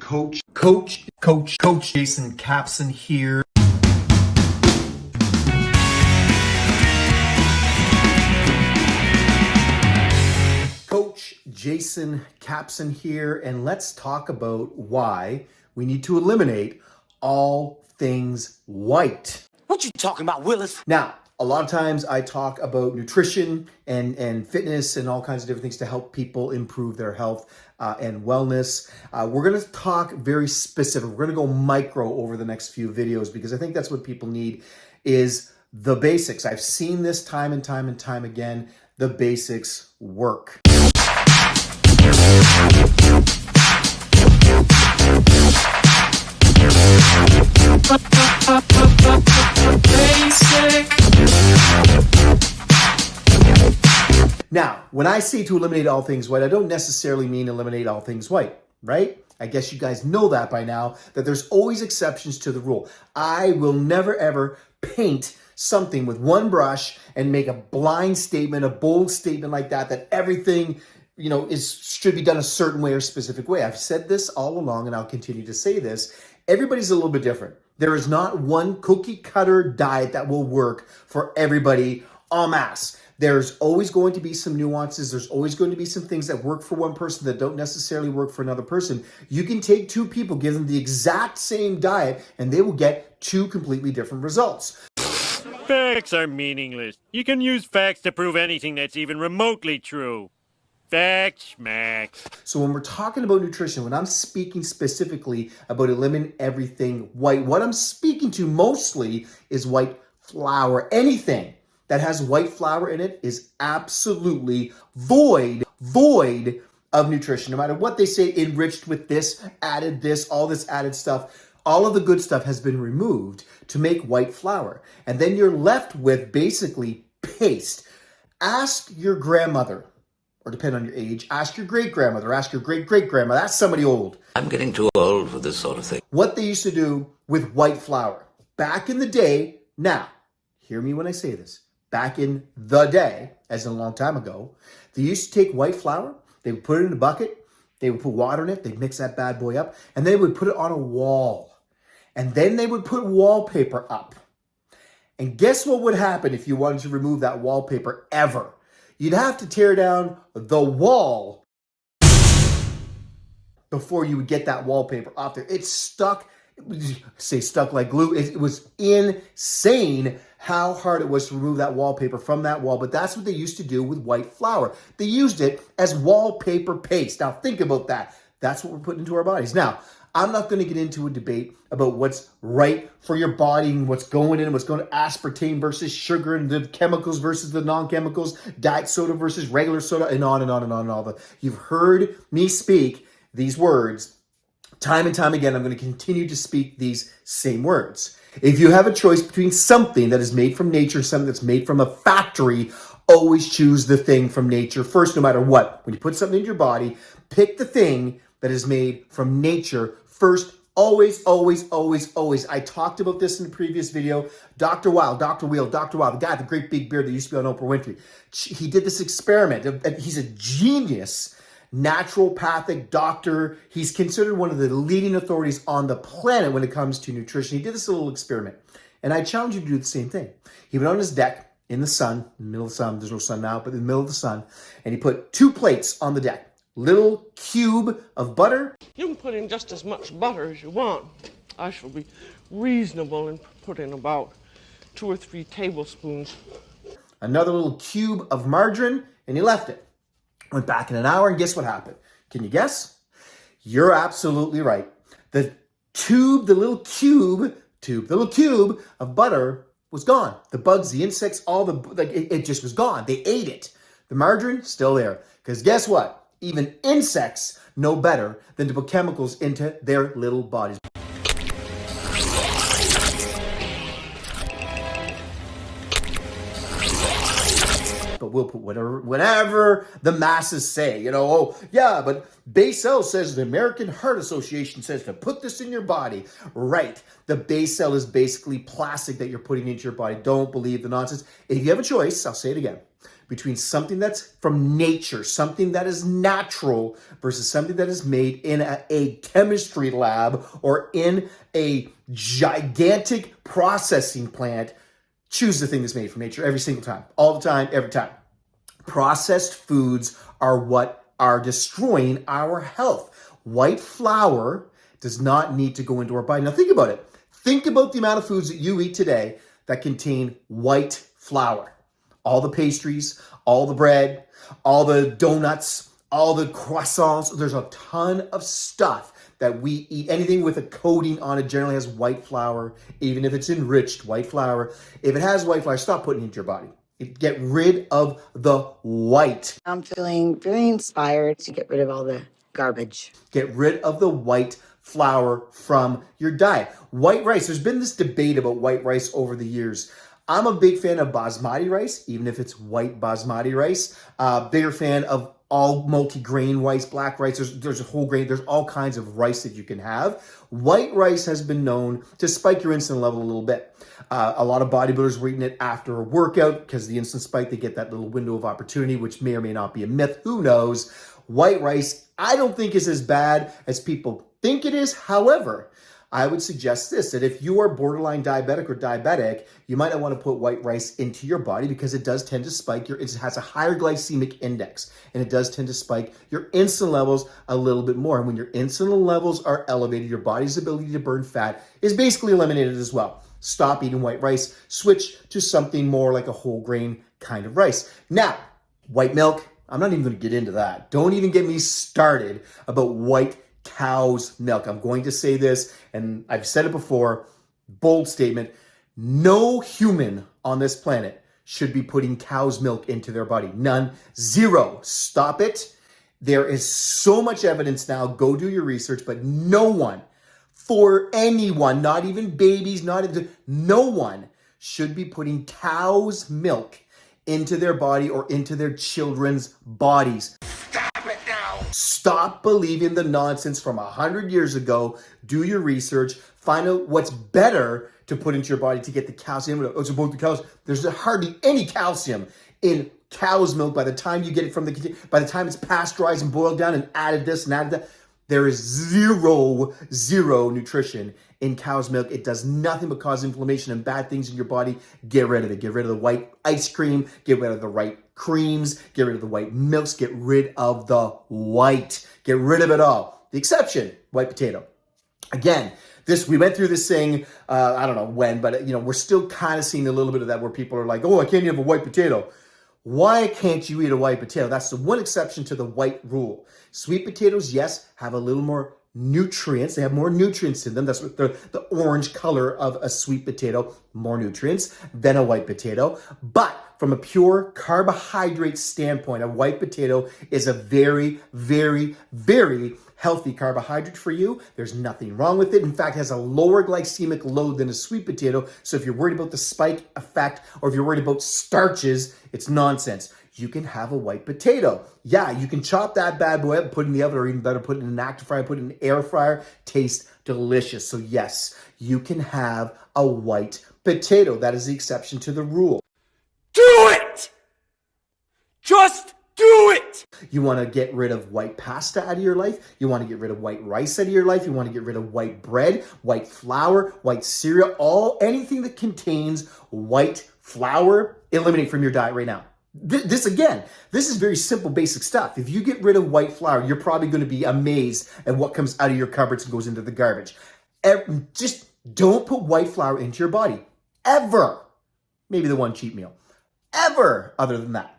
Coach Jason Capson here. Coach Jason Capson here, and let's talk about why we need to eliminate all things white. What you talking about, Willis? Now, a lot of times I talk about nutrition and fitness and all kinds of different things to help people improve their health and wellness. We're going to talk very specific. We're going to go micro over the next few videos because I think that's what people need is the basics. I've seen this time and time and time again. The basics work. Now, when I say to eliminate all things white, I don't necessarily mean eliminate all things white, right? I guess you guys know that by now, that there's always exceptions to the rule. I will never, ever paint something with one brush and make a blind statement, a bold statement like that, that everything, should be done a certain way or specific way. I've said this all along, and I'll continue to say this. Everybody's a little bit different. There is not one cookie cutter diet that will work for everybody en masse. There's always going to be some nuances. There's always going to be some things that work for one person that don't necessarily work for another person. You can take two people, give them the exact same diet, and they will get two completely different results. Facts are meaningless. You can use facts to prove anything that's even remotely true. Facts, Max. So when we're talking about nutrition, when I'm speaking specifically about eliminating everything white, what I'm speaking to mostly is white flour. Anything that has white flour in it is absolutely void of nutrition. No matter what they say, enriched with this, all this added stuff, all of the good stuff has been removed to make white flour. And then you're left with basically paste. Ask your grandmother, or depending on your age, ask your great-grandmother, ask your great-great-grandmother, ask somebody old. I'm getting too old for this sort of thing. What they used to do with white flour. Back in the day, now, hear me when I say this, back in the day, as in a long time ago, they used to take white flour, they would put it in a bucket, they would put water in it, they'd mix that bad boy up, and they would put it on a wall. And then they would put wallpaper up. And guess what would happen if you wanted to remove that wallpaper ever? You'd have to tear down the wall before you would get that wallpaper off there. It's stuck, stuck like glue. It was insane how hard it was to remove that wallpaper from that wall. But that's what they used to do with white flour. They used it as wallpaper paste. Now think about that. That's what we're putting into our bodies. Now, I'm not going to get into a debate about what's right for your body and what's going in, what's going to aspartame versus sugar and the chemicals versus the non-chemicals, diet soda versus regular soda, and on and on and on and on. You've heard me speak these words time and time again. I'm going to continue to speak these same words. If you have a choice between something that is made from nature, something that's made from a factory, always choose the thing from nature first, no matter what. When you put something in your body, pick the thing that is made from nature first. Always, always, always, always. I talked about this in the previous video. Dr. Weil, the guy with the great big beard that used to be on Oprah Winfrey. He did this experiment. He's a genius naturopathic doctor. He's considered one of the leading authorities on the planet when it comes to nutrition. He did this little experiment. And I challenge you to do the same thing. He went on his deck in the sun, in the middle of the sun. There's no sun now, but in the middle of the sun. And he put 2 plates on the deck. Little cube of butter. You can put in just as much butter as you want. I shall be reasonable and put in about 2 or 3 tablespoons. Another little cube of margarine, and he left it. Went back in an hour, and guess what happened? Can you guess? You're absolutely right. The little cube of butter was gone. The bugs, the insects, it just was gone. They ate it. The margarine, still there. Because guess what? Even insects know better than to put chemicals into their little bodies. But we'll put whatever the masses say, but base cell says, the American Heart Association says to put this in your body. Right. The base cell is basically plastic that you're putting into your body. Don't believe the nonsense. If you have a choice, I'll say it again. between something that's from nature, something that is natural, versus something that is made in a chemistry lab or in a gigantic processing plant, choose the thing that's made from nature every single time, all the time, every time. Processed foods are what are destroying our health. White flour does not need to go into our body. Now think about it. Think about the amount of foods that you eat today that contain white flour. All the pastries, all the bread, all the donuts, all the croissants. There's a ton of stuff that we eat. Anything with a coating on it generally has white flour, even if it's enriched white flour. If it has white flour, stop putting it into your body. Get rid of the white. I'm feeling very inspired to get rid of all the garbage. Get rid of the white flour from your diet. White rice, there's been this debate about white rice over the years. I'm a big fan of basmati rice, even if it's white basmati rice. Bigger fan of all multi-grain rice, black rice. There's a whole grain. There's all kinds of rice that you can have. White rice has been known to spike your insulin level a little bit. A lot of bodybuilders were eating it after a workout because the insulin spike, they get that little window of opportunity, which may or may not be a myth. Who knows? White rice, I don't think is as bad as people think it is. However, I would suggest this, that if you are borderline diabetic or diabetic, you might not want to put white rice into your body because it does tend to spike it has a higher glycemic index, and it does tend to spike your insulin levels a little bit more. And when your insulin levels are elevated, your body's ability to burn fat is basically eliminated as well. Stop eating white rice, switch to something more like a whole grain kind of rice. Now, white milk, I'm not even going to get into that. Don't even get me started about white cow's milk. I'm going to say this, and I've said it before, bold statement, no human on this planet should be putting cow's milk into their body. None. Zero. Stop it. There is so much evidence now. Go do your research, but no one, for anyone, not even babies, no one should be putting cow's milk into their body or into their children's bodies. Stop believing the nonsense from 100 years ago. Do your research. Find out what's better to put into your body to get the calcium. It's about the calcium. There's hardly any calcium in cow's milk by the time you get it by the time it's pasteurized and boiled down and added this and added that. There is zero nutrition in cow's milk. It does nothing but cause inflammation and bad things in your body. Get rid of it. Get rid of the white ice cream. Get rid of the white creams. Get rid of the white milks. Get rid of the white. Get rid of it all. The exception, white potato. Again, we went through this thing, I don't know when, but we're still kind of seeing a little bit of that where people are like, oh, I can't even have a white potato. Why can't you eat a white potato? That's the one exception to the white rule. Sweet potatoes, yes, have a little more nutrients. They have more nutrients in them. That's what the orange color of a sweet potato, more nutrients than a white potato. But from a pure carbohydrate standpoint, a white potato is a very, very, very healthy carbohydrate for you. There's nothing wrong with it. In fact, it has a lower glycemic load than a sweet potato. So if you're worried about the spike effect or if you're worried about starches, it's nonsense. You can have a white potato. Yeah, you can chop that bad boy up, put it in the oven, or even better, put it in an active fryer, put it in an air fryer. Tastes delicious. So yes, you can have a white potato. That is the exception to the rule. Do it! Just do it! You want to get rid of white pasta out of your life. You want to get rid of white rice out of your life. You want to get rid of white bread, white flour, white cereal, anything that contains white flour, eliminate from your diet right now. This is very simple, basic stuff. If you get rid of white flour, you're probably going to be amazed at what comes out of your cupboards and goes into the garbage. Just don't put white flour into your body. Ever. Maybe the one cheat meal. Ever. Other than that.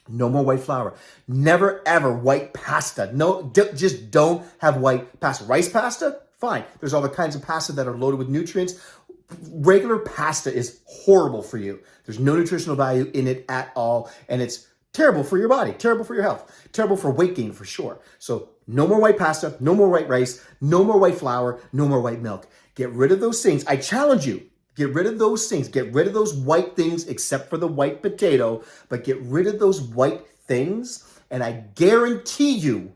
No more white flour. Never, ever white pasta. No, just don't have white pasta. Rice pasta? Fine. There's all the kinds of pasta that are loaded with nutrients. Regular pasta is horrible for you. There's no nutritional value in it at all. And it's terrible for your body, terrible for your health, terrible for weight gain for sure. So no more white pasta, no more white rice, no more white flour, no more white milk. Get rid of those things. I challenge you. Get rid of those things. Get rid of those white things except for the white potato. But get rid of those white things and I guarantee you,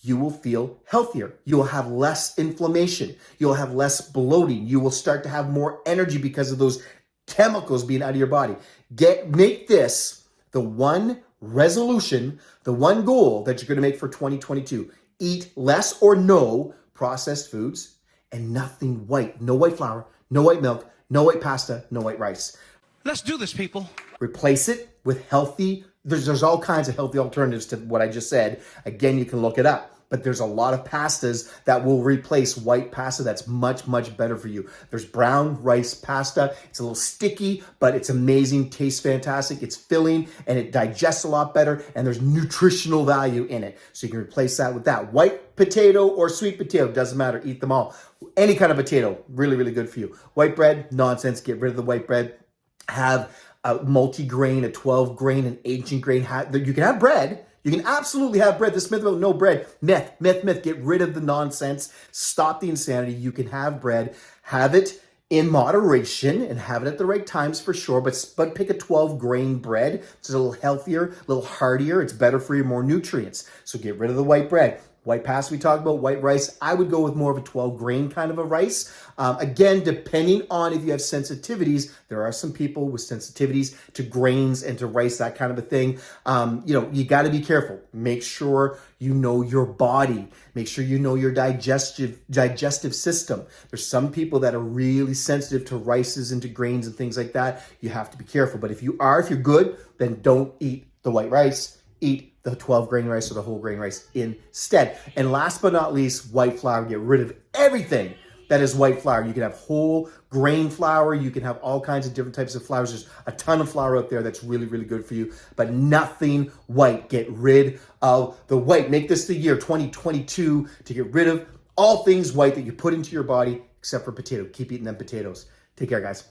you will feel healthier. You will have less inflammation. You'll have less bloating. You will start to have more energy because of those chemicals being out of your body. Make this the one resolution, the one goal that you're going to make for 2022. Eat less or no processed foods and nothing white. No white flour, no white milk, no white pasta, no white rice. Let's do this, people. Replace it with healthy, there's all kinds of healthy alternatives to what I just said. Again, you can look it up. But there's a lot of pastas that will replace white pasta that's much, much better for you. There's brown rice pasta. It's a little sticky, but it's amazing, tastes fantastic. It's filling and it digests a lot better, and there's nutritional value in it. So you can replace that with that. White potato or sweet potato, doesn't matter, eat them all. Any kind of potato, really, really good for you. White bread, nonsense, get rid of the white bread. Have a multi-grain, a 12-grain, an 18-grain. You can have bread. You can absolutely have bread. This myth about no bread, myth. Get rid of the nonsense. Stop the insanity. You can have bread. Have it in moderation and have it at the right times for sure. But pick a 12-grain bread. It's a little healthier, a little heartier. It's better for you, more nutrients. So get rid of the white bread. White pasta we talked about, white rice. I would go with more of a 12-grain kind of a rice. Again, depending on if you have sensitivities, there are some people with sensitivities to grains and to rice, that kind of a thing. You got to be careful. Make sure you know your body. Make sure you know your digestive system. There's some people that are really sensitive to rices and to grains and things like that. You have to be careful. But if you're good, then don't eat the white rice. Eat the 12-grain rice or the whole grain rice instead. And last but not least, white flour. Get rid of everything that is white flour. You can have whole grain flour. You can have all kinds of different types of flours. There's a ton of flour out there that's really, really good for you, but nothing white. Get rid of the white. Make this the year 2022 to get rid of all things white that you put into your body except for potato. Keep eating them potatoes. Take care, guys.